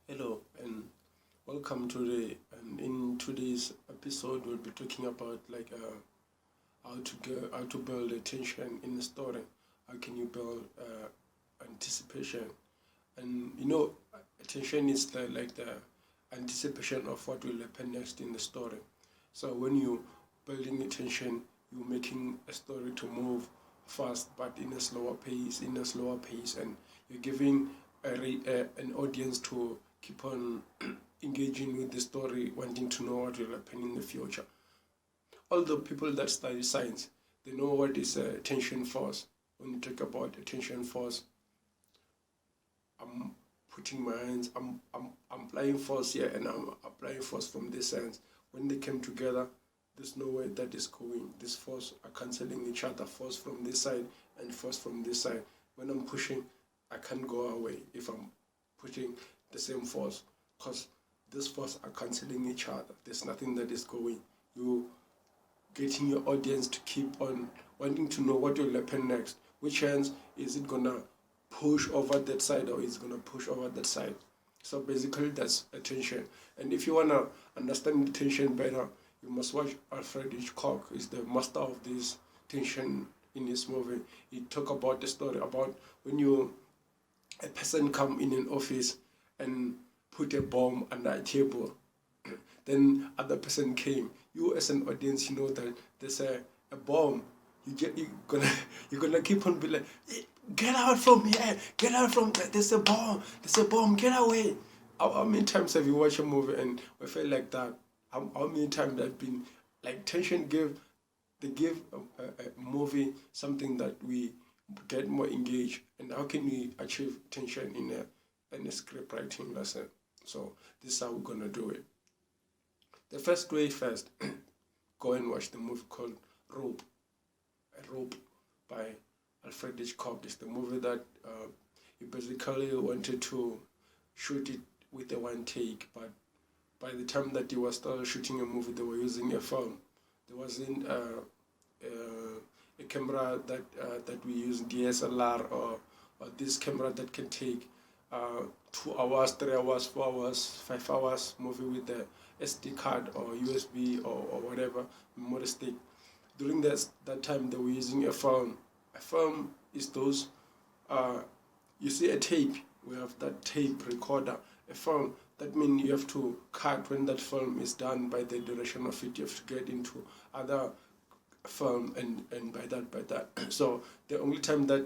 Hello and welcome to in today's episode we'll be talking about how to build attention in a story. How can you build anticipation? And attention is the anticipation of what will happen next in the story. So when you building attention, you're making a story to move fast, but in a slower pace, and you're giving an audience to keep on engaging with the story, wanting to know what will happen in the future. All the people that study science, they know what is attention force. When you talk about attention force, I'm putting my hands, I'm applying force here and I'm applying force from this sense. When they came together, there's no way that is going. This force are cancelling each other, force from this side and force from this side. When I'm pushing, I can't go away if I'm putting the same force, because this force are cancelling each other. There's nothing that is going. You getting your audience to keep on wanting to know what will happen next. Which hands is it gonna push over that side or is gonna push over that side? So basically that's attention. And if you wanna understand tension better, you must watch Alfred Hitchcock. He's the master of this tension in his movie. He talk about the story about when a person come in an office and put a bomb under a table. Then other person came. You as an audience, you know that there's a bomb. You're gonna keep on be like, "Hey, get out from here, get out from there. There's a bomb, get away." How many times have you watched a movie and we felt like that? How many times have been like tension give a movie something that we get more engaged, and how can we achieve tension in a script writing lesson? So this is how we're gonna do it. The first way first, go and watch the movie called Rope. Rope by Alfred Hitchcock. It's the movie that he basically wanted to shoot it with a one take, but by the time that he was still shooting a movie, they were using a film. There wasn't a camera that we use, DSLR, or this camera that can take 2 hours, 3 hours, 4 hours, 5 hours movie with the SD card or USB or whatever memory stick. During that time, they were using a film. A film is those, you see a tape, we have that tape recorder. A film, that means you have to cut when that film is done. By the duration of it, you have to get into other film and by that. So the only time that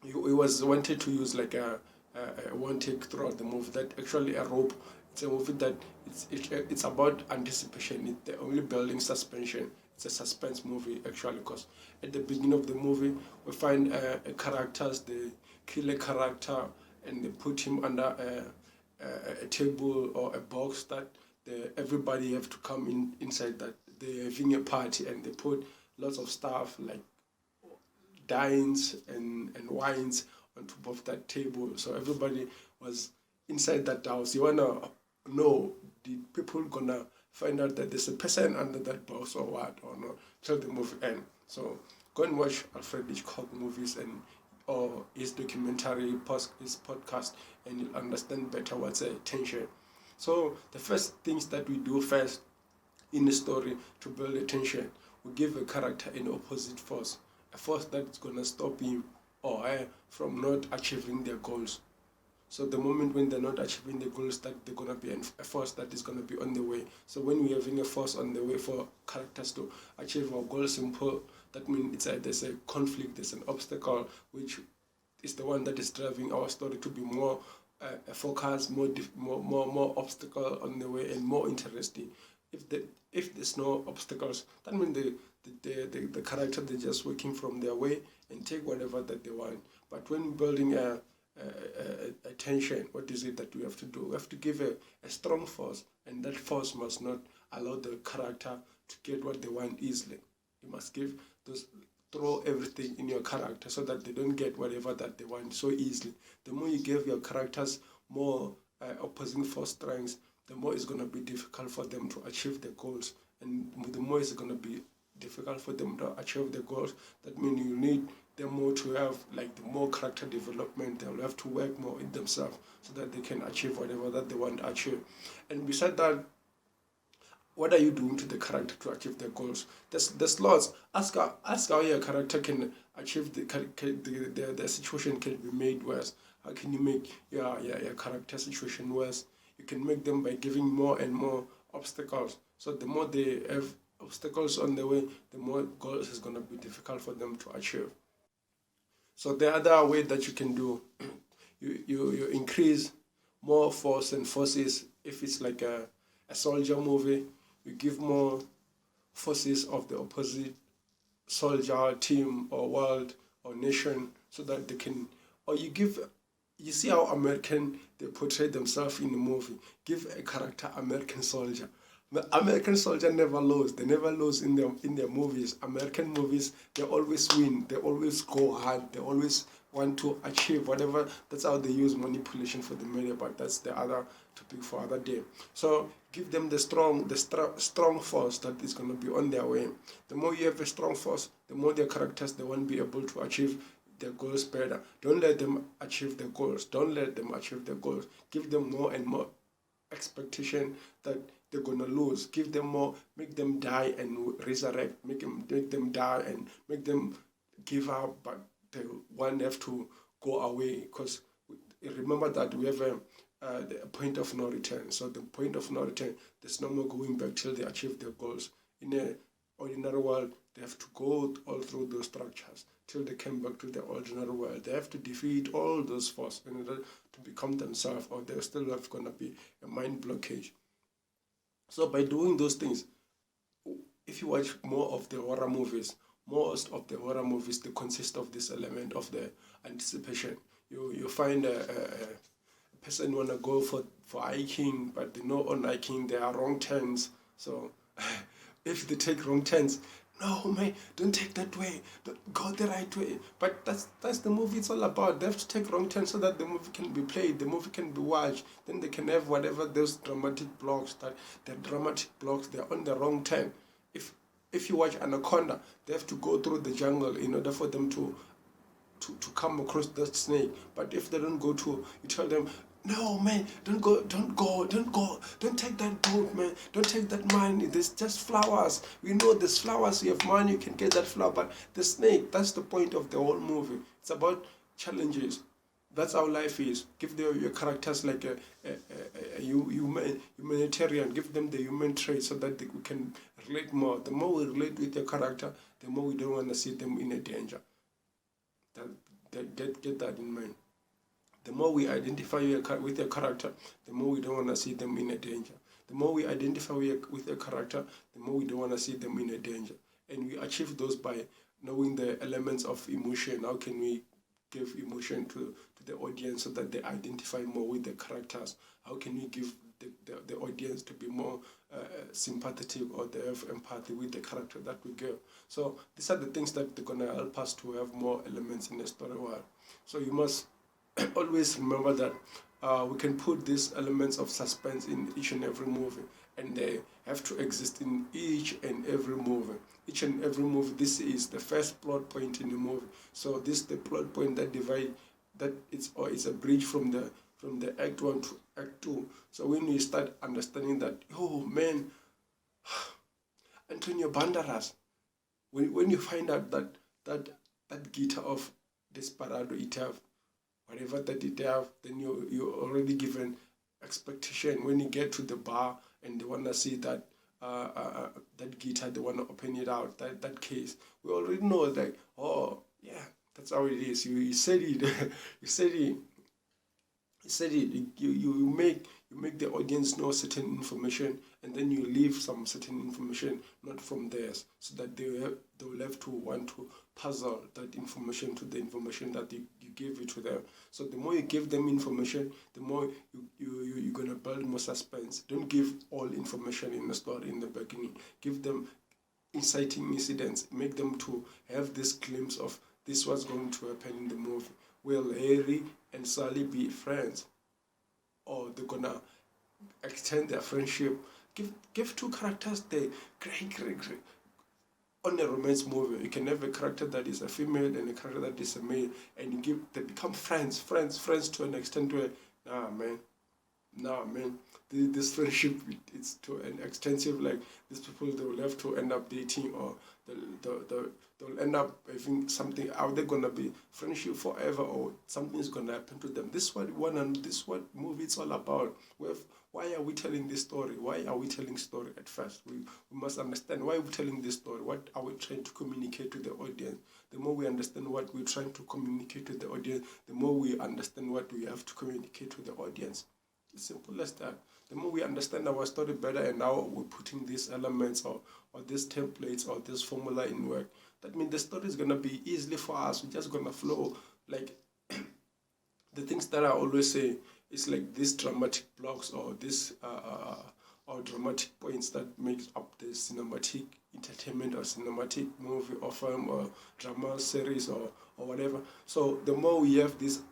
he was wanted to use like a one take throughout the movie, that actually a rope. It's a movie that it's about anticipation. It's the only building suspension. It's a suspense movie actually, because at the beginning of the movie we find a characters, they kill a character and they put him under a table or a box that everybody have to come inside, that they're having a party, and they put lots of stuff like dines and wines on top of that table. So everybody was inside that house. You wanna know, did people gonna find out that there's a person under that box or what, or not, till the movie end? So go and watch Alfred Hitchcock movies and or his documentary, his podcast, and you'll understand better what's attention. So the first things that we do first in the story to build attention, we give a character an opposite force, a force that's gonna stop him or her from not achieving their goals. So the moment when they're not achieving the goals, that they're gonna be a force that is gonna be on the way. So when we're having a force on the way for characters to achieve our goals, simple, that means there's a conflict, there's an obstacle, which is the one that is driving our story to be more focused, more obstacle on the way, and more interesting. If there's no obstacles, that means the character, they're just working from their way and take whatever that they want. But when building a tension, what is it that we have to do? We have to give a strong force, and that force must not allow the character to get what they want easily. You must throw everything in your character so that they don't get whatever that they want so easily. The more you give your characters more opposing force strengths, the more it's going to be difficult for them to achieve their goals, and the more it's going to be difficult for them to achieve their goals. That means you need them more to have like the more character development. They'll have to work more in themselves so that they can achieve whatever that they want to achieve. And beside that, what are you doing to the character to achieve their goals? There's lots. Ask how your character can achieve the situation can be made worse. How can you make your character situation worse? You can make them by giving more and more obstacles. So the more they have obstacles on the way, the more goals is gonna be difficult for them to achieve. So the other way that you can do, you increase more force and forces. If it's like a soldier movie, you give more forces of the opposite soldier team or world or nation so that they can, or you see how American they portray themselves in the movie. Give a character American soldier. The American soldier never lose. They never lose in their movies. American movies, they always win. They always go hard. They always want to achieve whatever. That's how they use manipulation for the media. But that's the other topic for other day. So give them the strong force that is going to be on their way. The more you have a strong force, the more their characters they won't be able to achieve their goals better. Don't let them achieve their goals. Don't let them achieve their goals. Give them more and more expectation that they're gonna lose. Give them more, make them die and resurrect, make them die and make them give up, but they won't have to go away because remember that we have a point of no return. So the point of no return, there's no more going back till they achieve their goals. In an ordinary world, they have to go all through those structures till they come back to the ordinary world. They have to defeat all those forces in order to become themselves, or they're still have gonna be a mind blockage. So by doing those things, if you watch more of the horror movies, most of the horror movies they consist of this element of the anticipation. You find a person wanna go for hiking, but they know on hiking there are wrong turns. So if they take wrong turns, no man, don't take that way. Go the right way. But that's the movie it's all about. They have to take wrong turns so that the movie can be played, the movie can be watched. Then they can have whatever those dramatic blocks they're on the wrong turn. If you watch Anaconda, they have to go through the jungle in order for them to come across that snake. But if they don't go to, you tell them, no man, don't take that boat, man, don't take that money, there's just flowers, we know there's flowers, you have money, you can get that flower, but the snake, that's the point of the whole movie. It's about challenges. That's how life is. Give your characters like a humanitarian, give them the human trait so that we can relate more. The more we relate with your character, the more we don't want to see them in a danger. Get that in mind. The more we identify with a character, the more we don't want to see them in a danger. The more we identify with a character, the more we don't want to see them in a danger. And we achieve those by knowing the elements of emotion. How can we give emotion to the audience so that they identify more with the characters? How can we give the audience to be more sympathetic, or they have empathy with the character that we give? So these are the things that they're going to help us to have more elements in the story world. So you must always remember that we can put these elements of suspense in each and every movie, and they have to exist in each and every movie. Each and every movie, this is the first plot point in the movie. So this is the plot point that it's a bridge from the act 1 to act 2. So when you start understanding that, oh man, Antonio Banderas, when you find out that guitar of Desperado it have, whatever that it have, then you're already given expectation. When you get to the bar and they want to see that guitar, they want to open it out, that case, we already know that, oh yeah, that's how it is. You said it. you said it. You said it. You make the audience know certain information, and then you leave some certain information not from theirs, so that they will have to want to puzzle that information to the information that you give it to them. So the more you give them information, the more you're gonna build more suspense. Don't give all information in the story in the beginning. Give them inciting incidents. Make them to have this glimpse of this was going to happen in the movie. Will Harry and Sally be friends, or they're gonna extend their friendship? Give two characters the great on a romance movie, you can have a character that is a female and a character that is a male, and they become friends to an extent where, nah, man, nah, man, this friendship, it's to an extensive, like, these people, they will have to end up dating, or they'll end up having something. Are they gonna be friendship forever, or something is gonna happen to them? This is what one, and this is what movie it's all about. Why are we telling this story? Why are we telling story at first? We must understand why we're telling this story. What are we trying to communicate to the audience? The more we understand what we're trying to communicate to the audience, the more we understand what we have to communicate to the audience. It's simple as that. The more we understand our story better, and now we're putting these elements, or these templates, or this formula in work, that means the story is going to be easily for us. We're just going to flow. Like, the things that I always say, it's like these dramatic blocks, or this or dramatic points that makes up the cinematic entertainment, or cinematic movie, or film, or drama series, or whatever. So the more we have these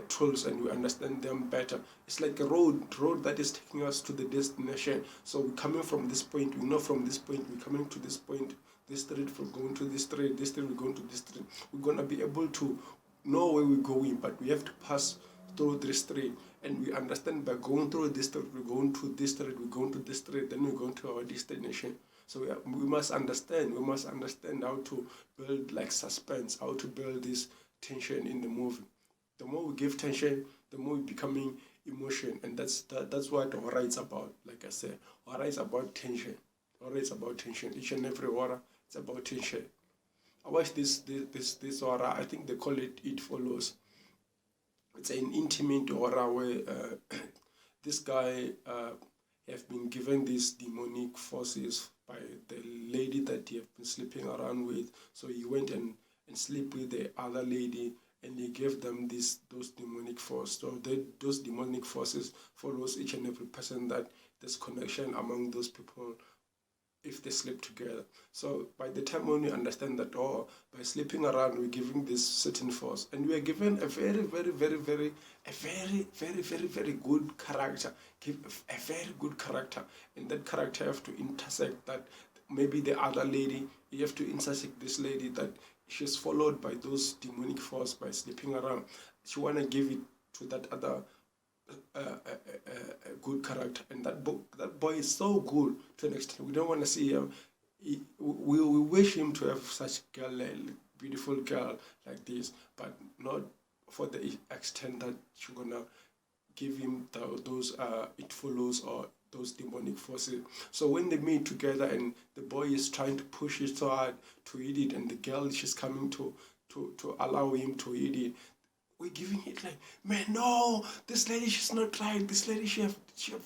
tools, and we understand them better, it's like a road that is taking us to the destination. So we're coming from this point, we know from this point we're coming to this point, this street, we're going to this street, we're going to this street. We're going to be able to know where we're going, but we have to pass through this street, and we understand by going through this street, we're going to this street, we're going to this street, then we're going to our destination. So we must understand how to build, like, suspense, how to build this tension in the movie. The more we give tension, the more we're becoming emotion, and that's what horror is about. Like I said, horror is about tension. Horror is about tension. Each and every horror, it's about tension. I watched this horror. I think they call it It Follows. It's an intimate horror where this guy have been given these demonic forces by the lady that he have been sleeping around with. So he went and sleep with the other lady, and he gave them those demonic forces. So those demonic forces follows each and every person, that there's connection among those people if they sleep together. So by the time when we understand that, by sleeping around, we're giving this certain force, and we are given a very, very, very, very, a very, very, very, very good character. Give a very good character, and that character have to intersect that. Maybe the other lady, you have to intersect this lady that she's followed by those demonic force by sleeping around. She wanna give it to that other a good character, and that boy is so good to an extent. We don't want to see him. We wish him to have such girl, like, beautiful girl like this, but not for the extent that you're gonna give him those It Follows, or those demonic forces. So when they meet together, and the boy is trying to push it so hard to eat it, and the girl, she's coming to allow him to eat it, we're giving it like, man, no, this lady, she's not right. This lady, she have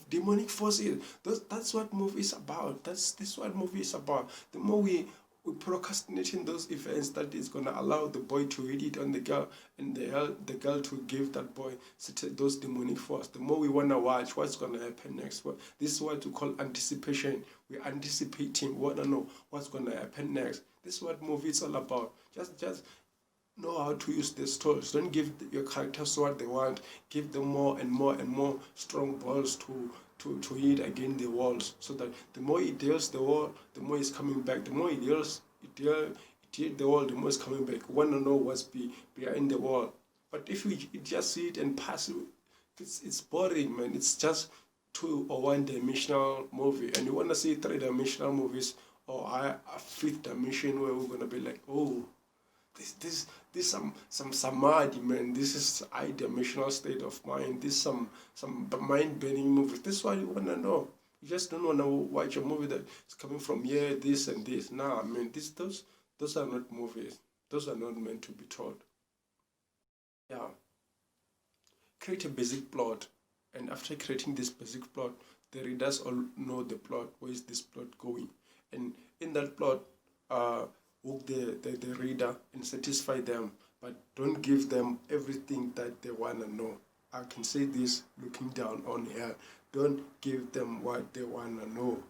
demonic forces. That's what movie is about. This what movie is about. The more we procrastinating those events, that is gonna allow the boy to read it on the girl, and the girl to give that boy those demonic force. The more we wanna watch what's gonna happen next. This is what we call anticipation. We're anticipating. We wanna know what's gonna happen next. This is what movie is all about. Just know how to use these tools. Don't give your characters what they want. Give them more and more and more strong balls to hit against the walls, so that the more it deals the wall, the more it's coming back. The more it hit the wall, the more it's coming back. You want to know what's behind the wall. But if we just see it and pass it, it's boring, man. It's just 2 or 1 dimensional movie, and you want to see 3-dimensional movies, or a 5th dimension, where we're gonna be like, oh, this some samadhi, man. This is high dimensional state of mind. This some mind bending movies. This is what you wanna know. You just don't wanna watch a movie that is coming from here, this and this. Nah, man. Those are not movies. Those are not meant to be told. Yeah. Create a basic plot, and after creating this basic plot, the readers all know the plot. Where is this plot going? And in that plot, hook the reader and satisfy them, but don't give them everything that they want to know. I can say this looking down on here. Don't give them what they want to know.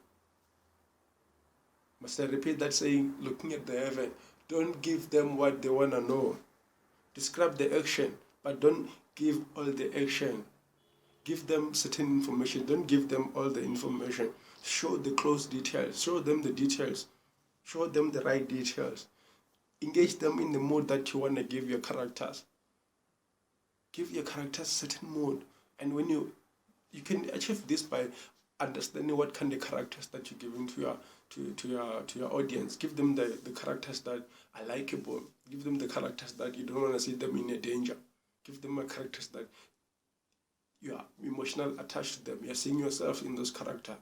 Must I repeat that saying? Looking at the heaven. Don't give them what they want to know. Describe the action, but don't give all the action. Give them certain information. Don't give them all the information. Show the close details. Show them the details. Show them the right details. Engage them in the mood that you want to give your characters. Give your characters certain mood. And when you can achieve this by understanding what kind of characters that you're giving to your audience. Give them the characters that are likable. Give them the characters that you don't want to see them in a danger. Give them a characters that you are emotional attached to them. You're seeing yourself in those characters.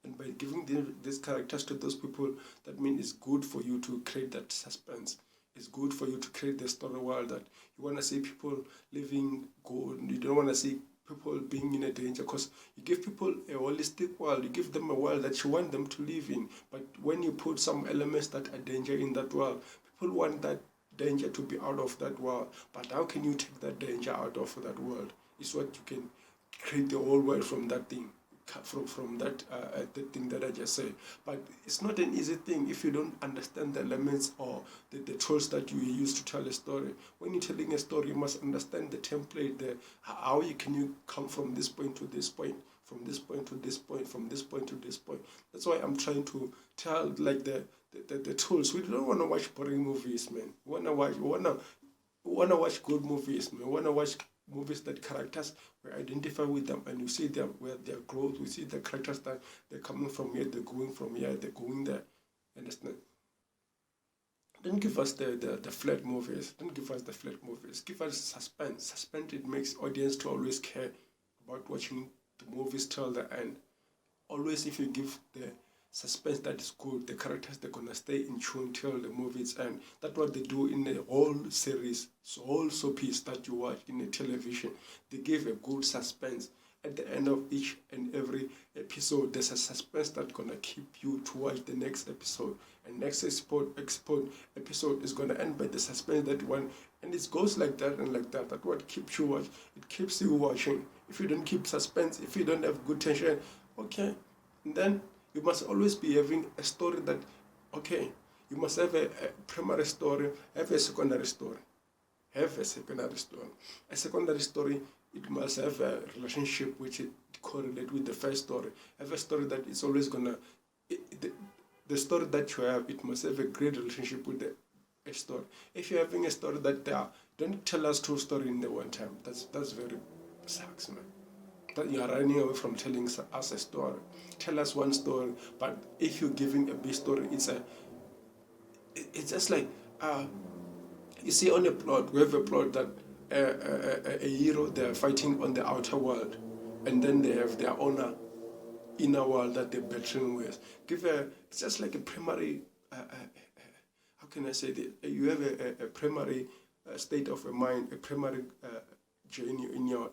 And by giving these characters to those people, that means it's good for you to create that suspense. It's good for you to create the story world that you want to see people living good. You don't want to see people being in a danger, because you give people a holistic world. You give them a world that you want them to live in. But when you put some elements that are danger in that world, people want that danger to be out of that world. But how can you take that danger out of that world? It's what you can create the whole world from that thing. From that the thing that I just said. But it's not an easy thing if you don't understand the elements or the tools that you use to tell a story. When you're telling a story, you must understand the template, how can you come from this point to this point, from this point to this point, from this point to this point. That's why I'm trying to tell like the tools. We don't want to watch boring movies, man. We wanna watch good movies, man. We wanna watch movies that characters, we identify with them and you see them where their growth, we see the characters that they're coming from here, they're going from here, they're going there. Understand? Don't give us the flat movies. Don't give us the flat movies. Give us suspense. Suspense, it makes audience to always care about watching the movies till the end. Always, if you give the suspense that is good, the characters, they're gonna stay in tune till the movie's end. That's what they do in the whole series, so whole soapies that you watch in the television. They give a good suspense. At the end of each and every episode, there's a suspense that's gonna keep you to watch the next episode. And next episode is gonna end by the suspense that one, and it goes like that and like that. That's what keeps you watch. It keeps you watching. If you don't keep suspense, if you don't have good tension, okay, and then you must always be having a story that, okay, you must have a primary story, have a secondary story. Have a secondary story. A secondary story, it must have a relationship which it correlate with the first story. Have a story that is always gonna, the story that you have, it must have a great relationship with a story. If you're having a story that don't tell us two stories in the one time. That's very sucks, man. That you are running away from telling us a story. Tell us one story, but if you're giving a big story, it's just like you see on a plot. We have a plot that a hero, they're fighting on the outer world, and then they have their inner world that they're battling with. It's just like a primary. How can I say it? You have a primary state of a mind, a primary journey in your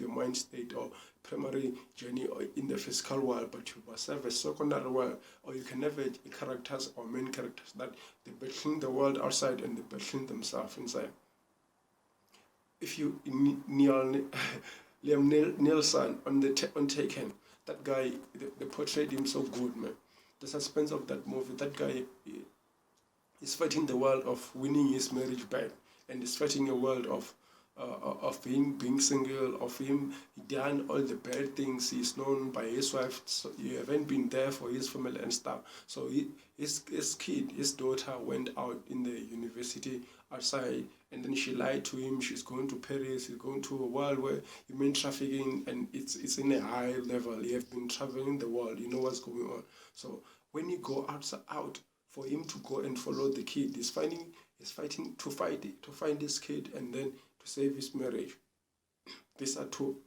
mind state, or primary journey in the physical world, but you must have a secondary world, or you can have characters or main characters that they're battling the world outside and they're battling themselves inside. If you Liam Neeson on Taken, that guy, they portrayed him so good, man. The suspense of that movie, that guy is fighting the world of winning his marriage back, and is fighting a world of him being single, of him done all the bad things. He's known by his wife, so you haven't been there for his family and stuff. So his daughter went out in the university outside, and then she lied to him. She's going to Paris. He's going to a world where human trafficking, and it's in a high level. You have been traveling the world. You know what's going on. So when you go out for him to go and follow the kid, he's fighting to find this kid, and then to save his marriage. These are two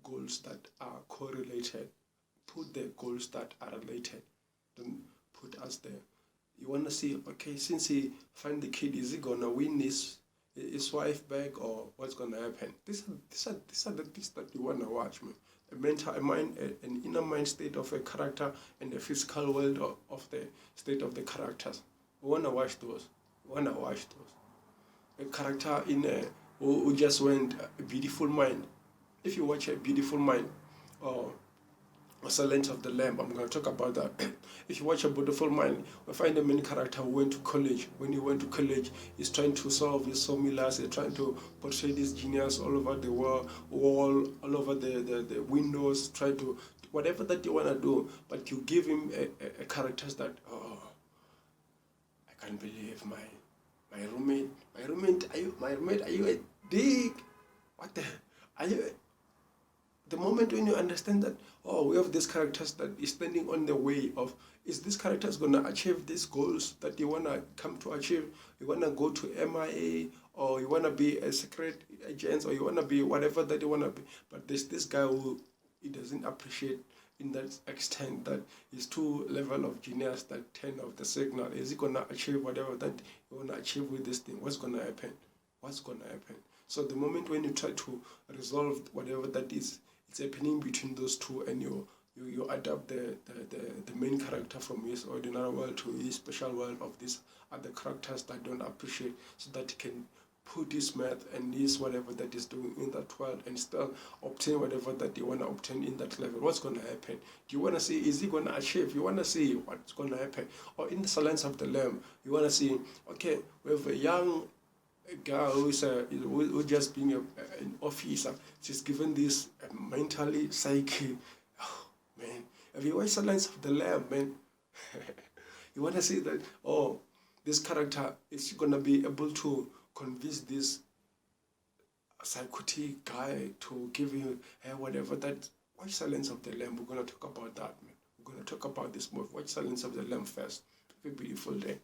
goals that are correlated. Put the goals that are related. Don't put us there. You want to see, okay, since he find the kid, is he gonna win his wife back, or what's gonna happen? These are the things that you wanna watch, man. An inner mind state of a character, and the physical world of the state of the characters. We wanna watch those. A character who just went a beautiful mind. If you watch A Beautiful Mind or Silence of the Lamb, I'm going to talk about that. If you watch A Beautiful Mind, we find the main character who went to college. When he went to college, he's trying to solve his formulas. He's trying to portray this genius all over the wall, all over the windows, try to whatever that you want to do. But you give him a characters that can't believe my roommate, are you a dick? What the, are you, the moment when you understand that, oh, we have these characters that is standing on the way of, is this characters going to achieve these goals that you want to come to achieve? You want to go to MIA, or you want to be a secret agent, or you want to be whatever that you want to be. But there's this guy who he doesn't appreciate in that extent that he's too level of genius, that 10 of the signal. Is he going to achieve whatever that you want to achieve with this thing? What's going to happen? What's going to happen? So the moment when you try to resolve whatever that is, it's happening between those two, and you adapt the main character from his ordinary world to his special world of these other characters that don't appreciate, so that he can put his math and his whatever that is doing in that world and still obtain whatever that you want to obtain in that level. What's going to happen? Do you want to see, is he going to achieve? You want to see what's going to happen? Or in the Silence of the Lamb, you want to see, okay, we have a young girl who just being an officer. She's given this mentally psyche. Oh, man, have you watched Silence of the Lamb, man? You want to see that, oh, this character is going to be able to convince this psychotic guy to give you whatever that. Watch Silence of the Lamb. We're going to talk about that, man. We're going to talk about this movie. Watch Silence of the Lamb first. Have a beautiful day.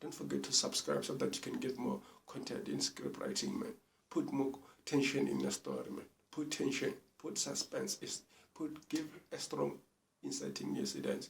Don't forget to subscribe so that you can get more content in script writing, man. Put more tension in the story, man. Put tension, put suspense, give a strong insight in incidents.